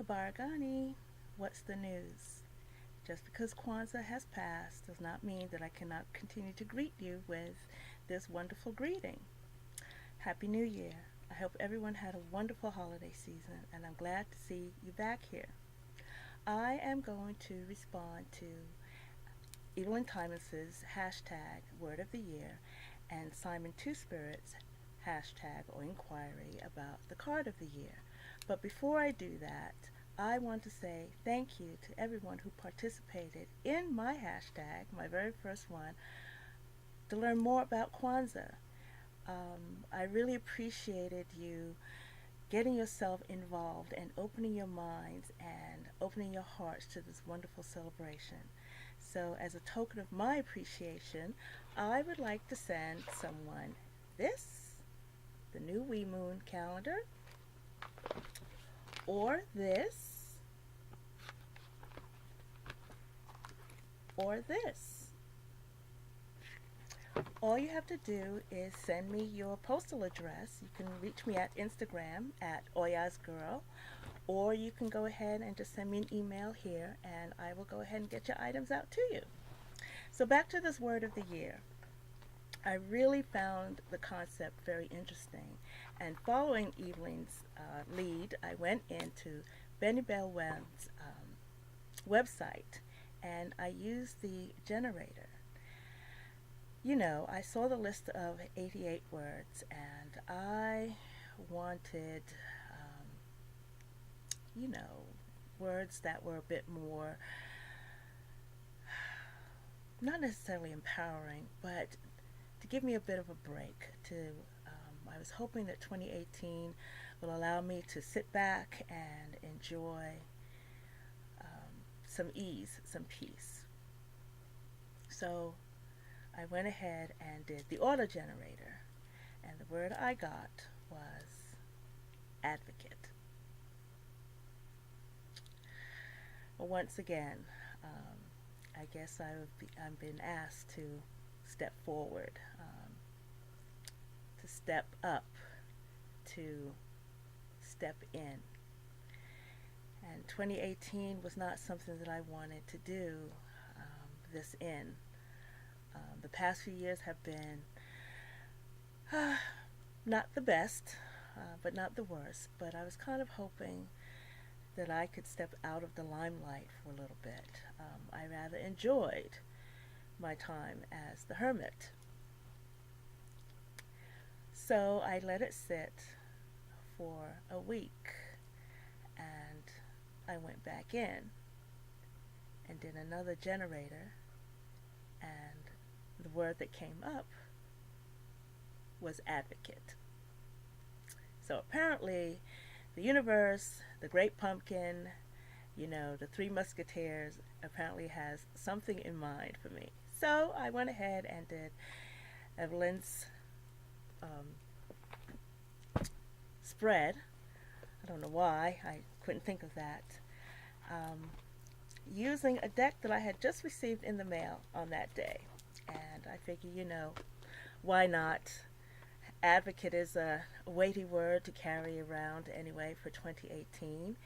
Habari Gani, what's the news? Just because Kwanzaa has passed does not mean that I cannot continue to greet you with this wonderful greeting. Happy New Year. I hope everyone had a wonderful holiday season, and I'm glad to see you back here. I am going to respond to Eveline Timus's hashtag word of the year and Simon Two Spirits hashtag or inquiry about the card of the year. But before I do that, I want to say thank you to everyone who participated in my hashtag, my very first one, to learn more about Kwanzaa. I really appreciated you getting yourself involved and opening your minds and opening your hearts to this wonderful celebration. So, as a token of my appreciation, I would like to send someone this, the new Wee Moon calendar, or this, or this. All you have to do is send me your postal address. You can reach me at Instagram at oyasgirl, or you can go ahead and just send me an email here, and I will go ahead and get your items out to you. So back to this word of the year. I really found the concept very interesting, and following Eveline's lead, I went into Benny Bell Webb's website, and I used the generator. You know, I saw the list of 88 words, and I wanted, um, you know, words that were a bit more, not necessarily empowering, but to give me a bit of a break. I was hoping that 2018 will allow me to sit back and enjoy some ease, some peace. So I went ahead and did the auto generator, and the word I got was advocate. Well, once again, I guess I've been asked to step forward, to step up, to step in. And 2018 was not something that I wanted to do this in. The past few years have been not the best, but not the worst. But I was kind of hoping that I could step out of the limelight for a little bit. I rather enjoyed my time as the hermit. So I let it sit for a week, and I went back in and did another generator, and the word that came up was advocate. So apparently, the universe, the great pumpkin, you know, the Three Musketeers apparently has something in mind for me. So I went ahead and did Evelyn's um, spread. I don't know why, I couldn't think of that. Um, Using a deck that I had just received in the mail on that day. And I figure, you know, why not? Advocate is a weighty word to carry around anyway for 2018.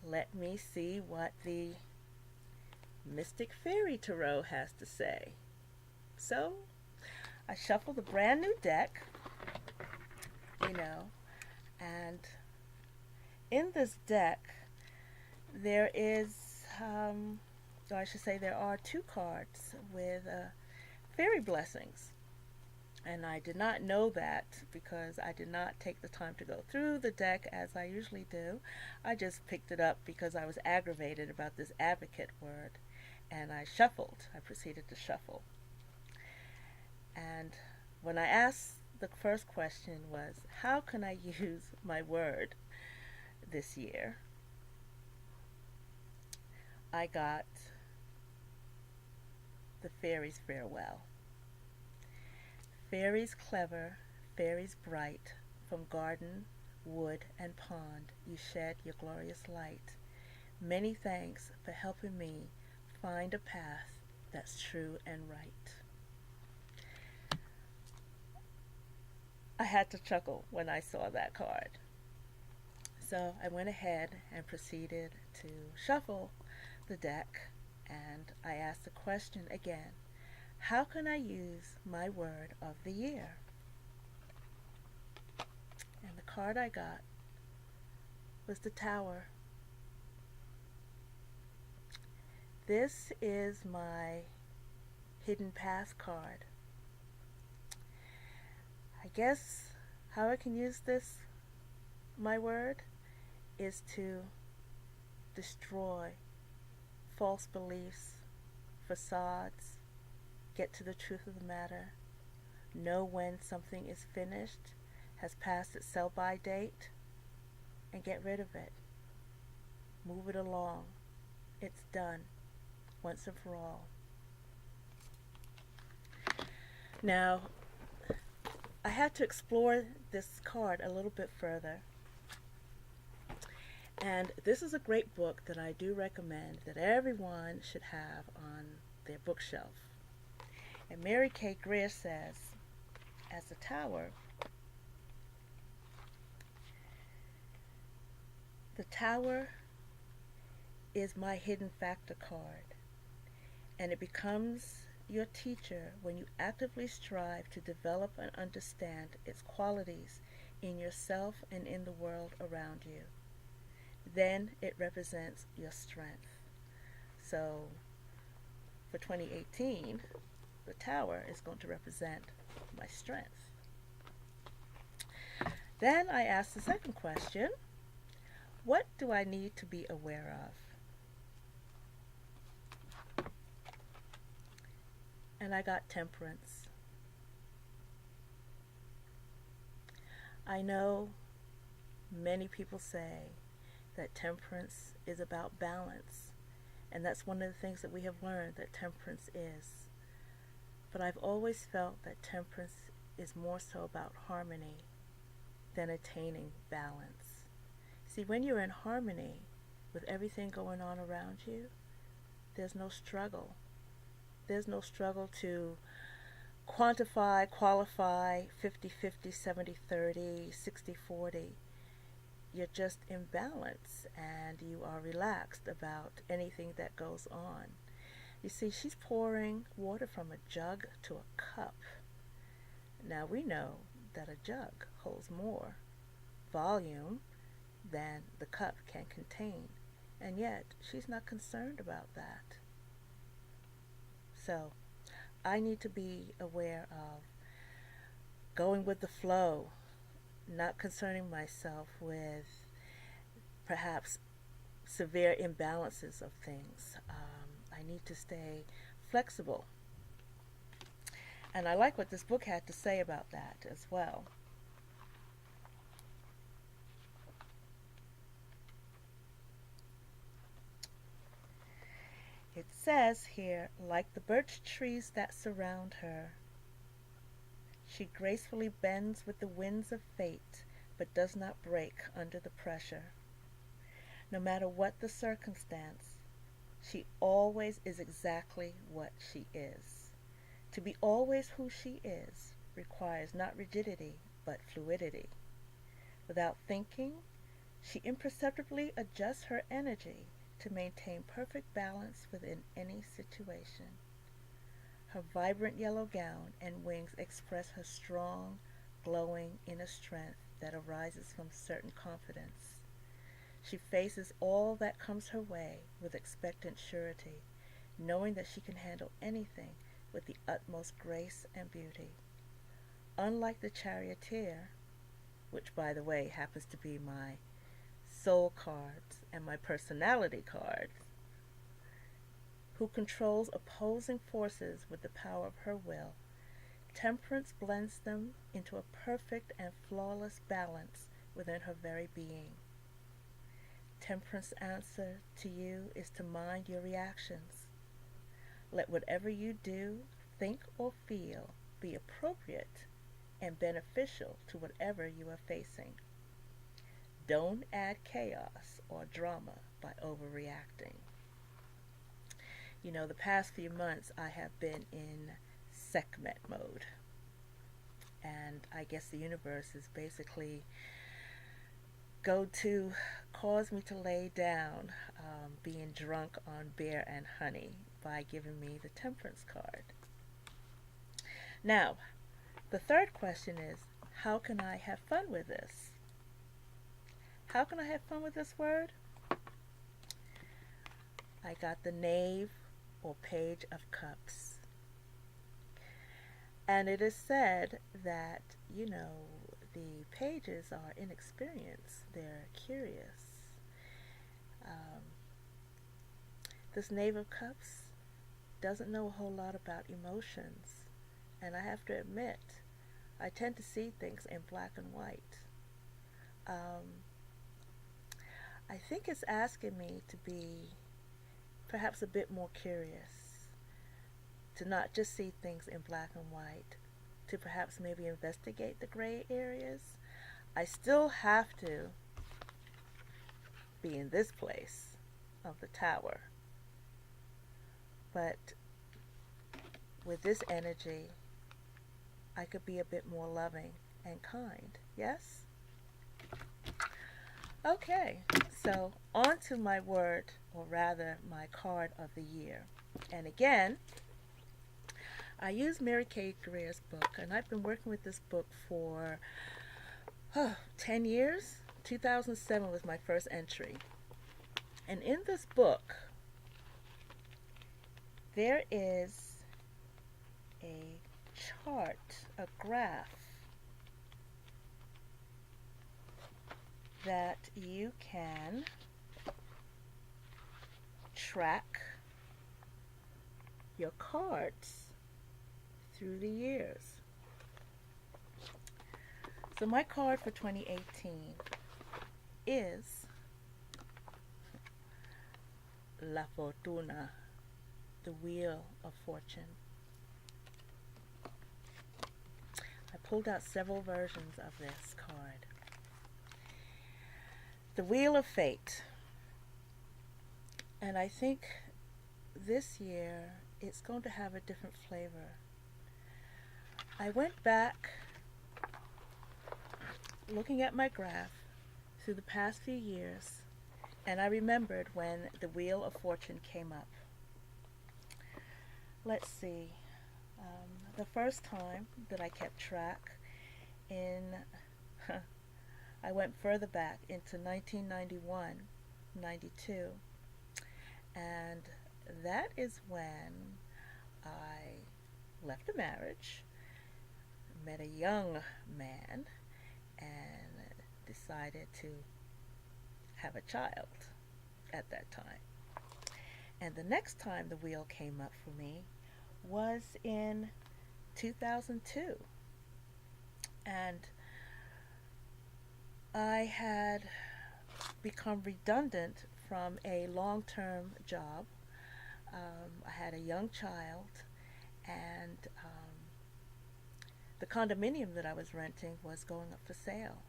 Let me see what the Mystic Fairy Tarot has to say. So I shuffled a brand new deck, you know, and in this deck there is, or I should say, there are two cards with fairy blessings. And I did not know that because I did not take the time to go through the deck as I usually do. I just picked it up because I was aggravated about this advocate word. And I shuffled. I proceeded to shuffle. And when I asked, the first question was, how can I use my word this year? I got the fairies' farewell. Fairies clever, fairies bright, from garden, wood, and pond you shed your glorious light. Many thanks for helping me find a path that's true and right. I had to chuckle when I saw that card. So I went ahead and proceeded to shuffle the deck, and I asked the question again: how can I use my word of the year? And the card I got was the Tower. This is my hidden path card. I guess how I can use this, my word, is to destroy false beliefs, facades, get to the truth of the matter, know when something is finished, has passed its sell-by date, and get rid of it. Move it along. It's done, once and for all. Now, I had to explore this card a little bit further. And this is a great book that I do recommend that everyone should have on their bookshelf. And Mary Kay Greer says, as the Tower, the Tower is my hidden factor card, and it becomes your teacher when you actively strive to develop and understand its qualities in yourself and in the world around you. Then it represents your strength. So for 2018, the Tower is going to represent my strength. Then I asked the second question: what do I need to be aware of? And I got Temperance. I know many people say that temperance is about balance, and that's one of the things that we have learned that temperance is. But I've always felt that temperance is more so about harmony than attaining balance. See, when you're in harmony with everything going on around you, there's no struggle. There's no struggle to quantify, qualify 50-50, 70-30, 60-40. You're just in balance and you are relaxed about anything that goes on. You see, she's pouring water from a jug to a cup. Now we know that a jug holds more volume than the cup can contain, and yet she's not concerned about that. So I need to be aware of going with the flow, not concerning myself with perhaps severe imbalances of things. I need to stay flexible. And I like what this book had to say about that as well. It says here, like the birch trees that surround her, she gracefully bends with the winds of fate, but does not break under the pressure. No matter what the circumstance, she always is exactly what she is. To be always who she is requires not rigidity, but fluidity. Without thinking, she imperceptibly adjusts her energy to maintain perfect balance within any situation. Her vibrant yellow gown and wings express her strong, glowing inner strength that arises from certain confidence. She faces all that comes her way with expectant surety, knowing that she can handle anything with the utmost grace and beauty. Unlike the charioteer, which by the way happens to be my soul cards and my personality cards, who controls opposing forces with the power of her will, Temperance blends them into a perfect and flawless balance within her very being. Temperance's answer to you is to mind your reactions. Let whatever you do, think, or feel be appropriate and beneficial to whatever you are facing. Don't add chaos or drama by overreacting. You know, the past few months I have been in Sekhmet mode. And I guess the universe is basically go to cause me to lay down being drunk on beer and honey by giving me the temperance card. Now, the third question is, how can I have fun with this? How can I have fun with this word? I got the Knave or Page of Cups. And it is said that, the pages are inexperienced. They're curious. Um, this Knave of Cups doesn't know a whole lot about emotions. And I have to admit, I tend to see things in black and white. I think it's asking me to be perhaps a bit more curious, to not just see things in black and white, to perhaps maybe investigate the gray areas. I still have to be in this place of the tower, but with this energy, I could be a bit more loving and kind. Yes? Okay, so on to my word, or rather my card of the year. And again, I use Mary Kay Greer's book, and I've been working with this book for 10 years. 2007 was my first entry. And in this book, there is a chart, a graph, that you can track your cards through the years. So my card for 2018 is La Fortuna, the Wheel of Fortune. I pulled out several versions of this card. The Wheel of Fate. And I think this year it's going to have a different flavor. I went back looking at my graph through the past few years, and I remembered when the Wheel of Fortune came up. Let's see. The first time that I kept track I went further back into 1991, 92, and that is when I left a marriage, met a young man, and decided to have a child at that time. And the next time the wheel came up for me was in 2002. And I had become redundant from a long-term job. I had a young child, and the condominium that I was renting was going up for sale.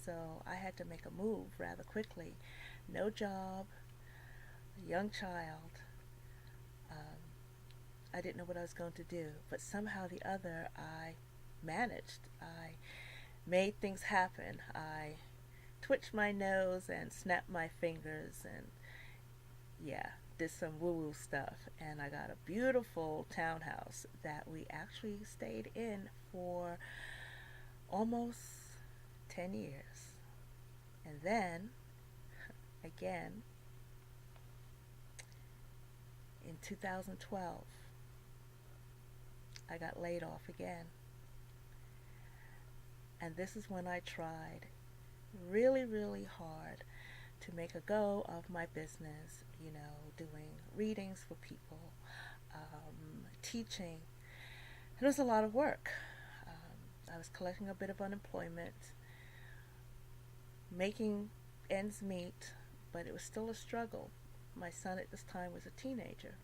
So I had to make a move rather quickly. No job, a young child. I didn't know what I was going to do, but somehow or the other I managed. I made things happen. I twitched my nose and snapped my fingers and did some woo-woo stuff, and I got a beautiful townhouse that we actually stayed in for almost 10 years. And then again in 2012 I got laid off again. And this is when I tried really, really hard to make a go of my business, doing readings for people, teaching. It was a lot of work. I was collecting a bit of unemployment, making ends meet, but it was still a struggle. My son at this time was a teenager.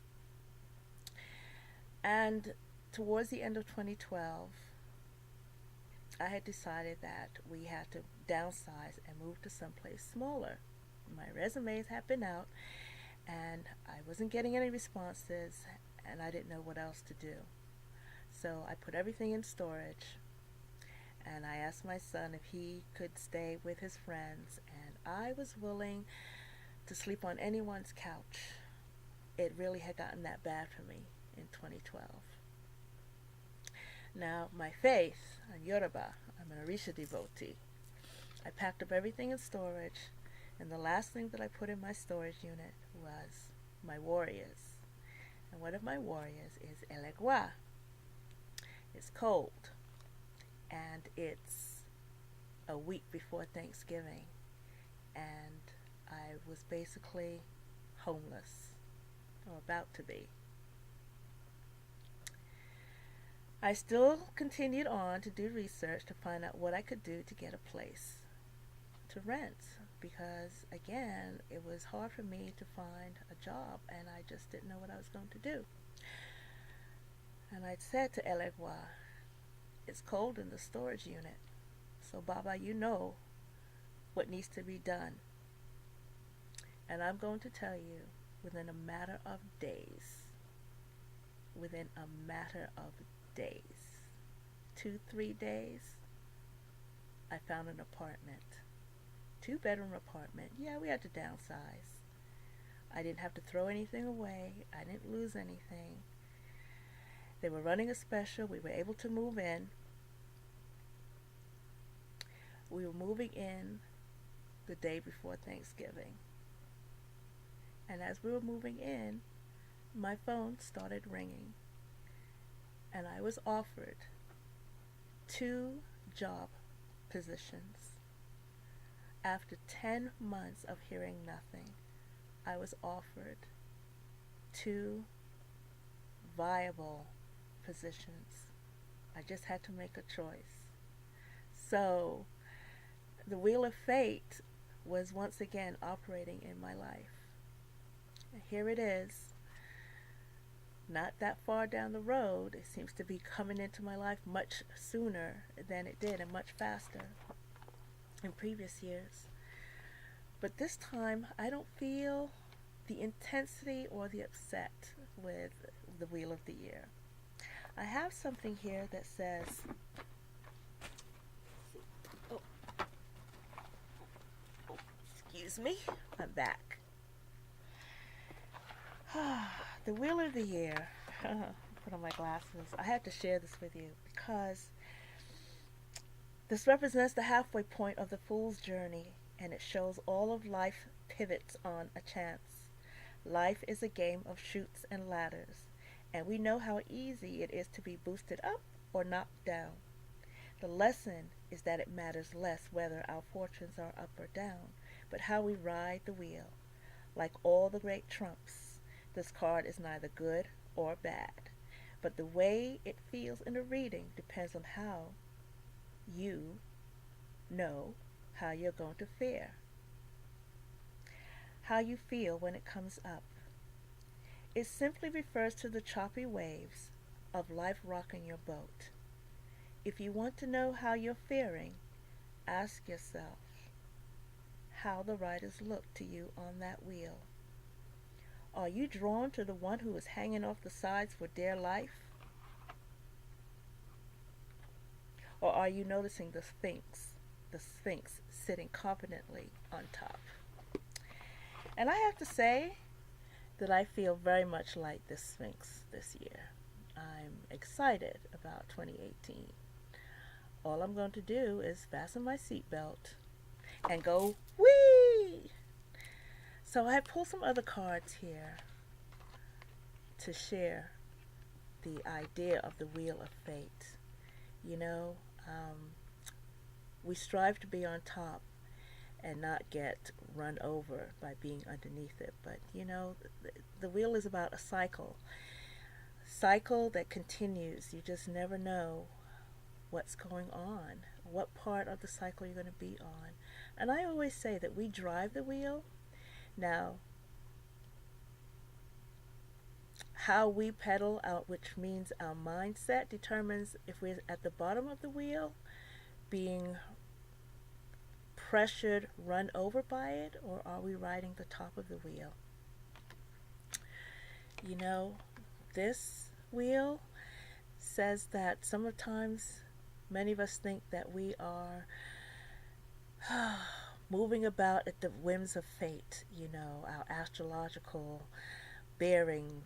And towards the end of 2012, I had decided that we had to downsize and move to someplace smaller. My resumes had been out, and I wasn't getting any responses, and I didn't know what else to do. So I put everything in storage, and I asked my son if he could stay with his friends, and I was willing to sleep on anyone's couch. It really had gotten that bad for me in 2012. Now, my faith, I'm Yoruba, I'm an Orisha devotee. I packed up everything in storage, and the last thing that I put in my storage unit was my warriors. And one of my warriors is Elegua. It's cold, and it's a week before Thanksgiving, and I was basically homeless, or about to be. I still continued on to do research to find out what I could do to get a place to rent because, again, it was hard for me to find a job and I just didn't know what I was going to do. And I said to Elegua, it's cold in the storage unit, so Baba, you know what needs to be done. And I'm going to tell you, within a matter of days, 2-3 days, I found an apartment. 2-bedroom apartment. Yeah, we had to downsize. I didn't have to throw anything away. I didn't lose anything. They were running a special. We were able to move in. We were moving in the day before Thanksgiving. And as we were moving in, my phone started ringing. And I was offered 2 job positions. After 10 months of hearing nothing, I was offered 2 viable positions. I just had to make a choice. So the wheel of fate was once again operating in my life. And here it is, not that far down the road. It seems to be coming into my life much sooner than it did and much faster in previous years. But this time, I don't feel the intensity or the upset with the Wheel of the Year. I have something here that says, excuse me, I'm back. The Wheel of the Year. Put on my glasses. I had to share this with you because this represents the halfway point of the fool's journey, and it shows all of life pivots on a chance. Life is a game of chutes and ladders, and we know how easy it is to be boosted up or knocked down. The lesson is that it matters less whether our fortunes are up or down, but how we ride the wheel. Like all the great trumps, this card is neither good or bad, but the way it feels in a reading depends on how you know how you're going to fare. How you feel when it comes up. It simply refers to the choppy waves of life rocking your boat. If you want to know how you're faring, ask yourself how the riders look to you on that wheel. Are you drawn to the one who is hanging off the sides for dear life? Or are you noticing the Sphinx sitting confidently on top? And I have to say that I feel very much like this Sphinx this year. I'm excited about 2018. All I'm going to do is fasten my seatbelt and go whee! So I pulled some other cards here to share the idea of the Wheel of Fate. You know, we strive to be on top and not get run over by being underneath it. But, you know, the wheel is about a cycle that continues. You just never know what's going on, what part of the cycle you're going to be on. And I always say that we drive the wheel. Now, how we pedal out, which means our mindset, determines if we're at the bottom of the wheel, being pressured, run over by it, or are we riding the top of the wheel? You know, this wheel says that sometimes many of us think that we are moving about at the whims of fate, our astrological bearing,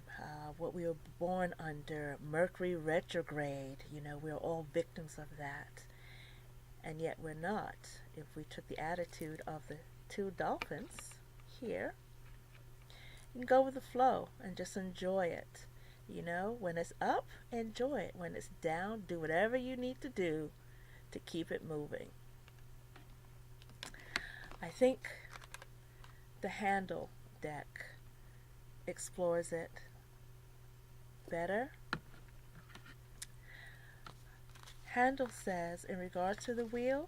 what we were born under, Mercury retrograde, we're all victims of that. And yet we're not. If we took the attitude of the two dolphins here, you can go with the flow and just enjoy it. When it's up, enjoy it. When it's down, do whatever you need to do to keep it moving. I think the Handle deck explores it better. Handle says, in regard to the wheel,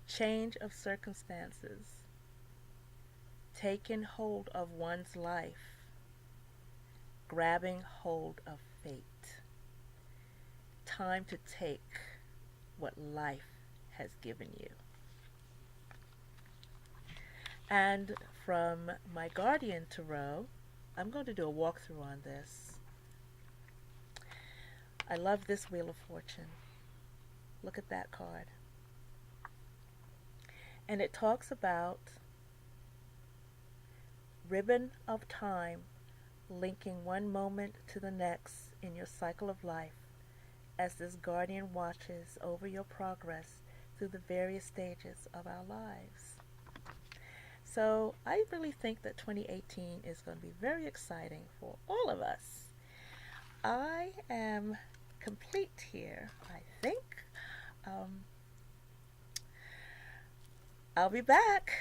change of circumstances, taking hold of one's life, grabbing hold of fate. Time to take what life has given you. And from my Guardian Tarot, I'm going to do a walkthrough on this. I love this Wheel of Fortune. Look at that card. And it talks about ribbon of time linking one moment to the next in your cycle of life as this guardian watches over your progress through the various stages of our lives. So I really think that 2018 is going to be very exciting for all of us. I am complete here, I think. I'll be back.